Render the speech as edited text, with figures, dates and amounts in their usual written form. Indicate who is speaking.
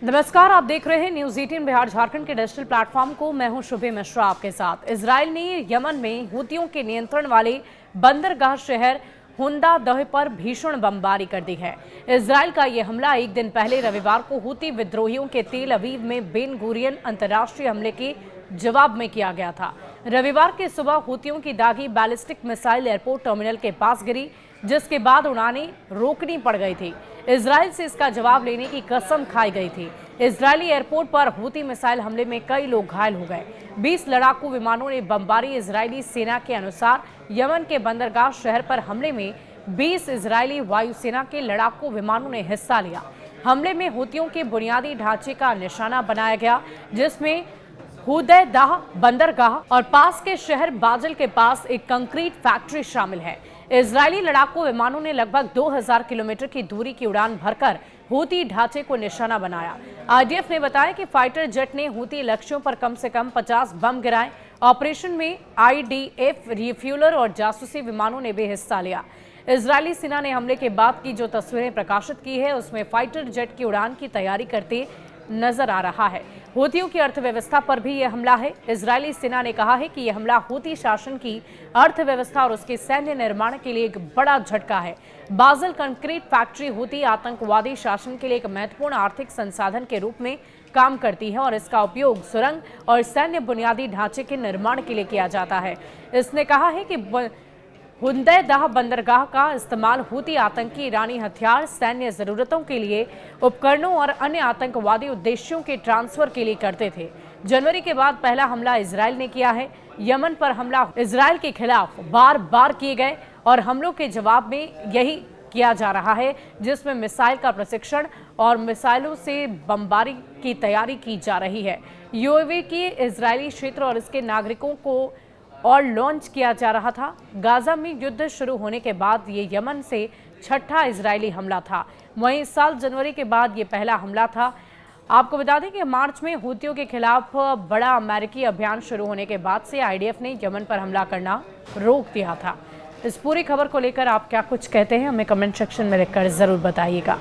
Speaker 1: नमस्कार, आप देख रहे हैं न्यूज 18 बिहार झारखंड के डिजिटल प्लेटफॉर्म को। मैं हूं शुभे मिश्रा आपके साथ। इजराइल ने यमन में हुतियों के नियंत्रण वाले बंदरगाह शहर हुंदा दह पर भीषण बमबारी कर दी है। इजराइल का यह हमला एक दिन पहले रविवार को हुती विद्रोहियों के तेल अवीव में बेन गुरियन अंतर्राष्ट्रीय हमले के जवाब में किया गया था। रविवार की सुबह हुतियों की दागी बैलिस्टिक मिसाइल एयरपोर्ट टर्मिनल के पास गिरी, जिसके बाद उड़ानें रोकनी पड़ गई थी। इजराइल से इसका जवाब लेने की कसम खाई गई थी। इजरायली एयरपोर्ट पर हुती मिसाइल हमले में कई लोग घायल हो गए। 20 लड़ाकू विमानों ने बमबारी। इजरायली सेना के अनुसार यमन के बंदरगाह शहर पर हमले में 20 इजरायली वायुसेना के लड़ाकू विमानों ने हिस्सा लिया। हमले में हुतियों के बुनियादी ढांचे का निशाना बनाया गया, जिसमें हुदैदाह बंदरगाह और पास के शहर बाजल के पास एक कंक्रीट फैक्ट्री शामिल है। इजरायली लड़ाकू विमानों ने लगभग 2000 किलोमीटर की दूरी की उड़ान भरकर हुती ढांचे को निशाना बनाया। आईडीएफ ने बताया कि फाइटर जेट ने हुती लक्ष्यों पर कम से कम 50 बम गिराए। ऑपरेशन में आईडीएफ रिफ्यूलर और जासूसी विमानों ने भी हिस्सा लिया। इजरायली सेना ने हमले के बाद की जो तस्वीरें प्रकाशित की है, उसमें फाइटर जेट की उड़ान की तैयारी करते नजर आ रहा है। हुतियों की अर्थव्यवस्था पर भी यह हमला है। इजरायली सेना ने कहा है कि यह हमला हुती शासन की अर्थव्यवस्था और उसके सैन्य निर्माण के लिए एक बड़ा झटका है। बाजल कंक्रीट फैक्ट्री हुती आतंकवादी शासन के लिए एक महत्वपूर्ण आर्थिक संसाधन के रूप में काम करती है और इसका उपयोग सुरंग और सैन्य बुनियादी ढांचे के निर्माण के लिए किया जाता है। इसने कहा है कि हुदैदाह बंदरगाह का इस्तेमाल हुती आतंकी ईरानी हथियार, सैन्य जरूरतों के लिए उपकरणों और अन्य आतंकवादी उद्देश्यों के ट्रांसफर के लिए करते थे। जनवरी के बाद पहला हमला इजराइल ने किया है। यमन पर हमला इजराइल के खिलाफ बार बार किए गए और हमलों के जवाब में यही किया जा रहा है, जिसमें मिसाइल का प्रशिक्षण और मिसाइलों से बमबारी की तैयारी की जा रही है। यूएवी की इजरायली क्षेत्र और इसके नागरिकों को और लॉन्च किया जा रहा था। गाजा में युद्ध शुरू होने के बाद ये यमन से छठा इजरायली हमला था। वहीं इस साल जनवरी के बाद ये पहला हमला था। आपको बता दें कि मार्च में हुतियों के खिलाफ बड़ा अमेरिकी अभियान शुरू होने के बाद से आईडीएफ ने यमन पर हमला करना रोक दिया था। इस पूरी खबर को लेकर आप क्या कुछ कहते हैं, हमें कमेंट सेक्शन में लिखकर जरूर बताइएगा।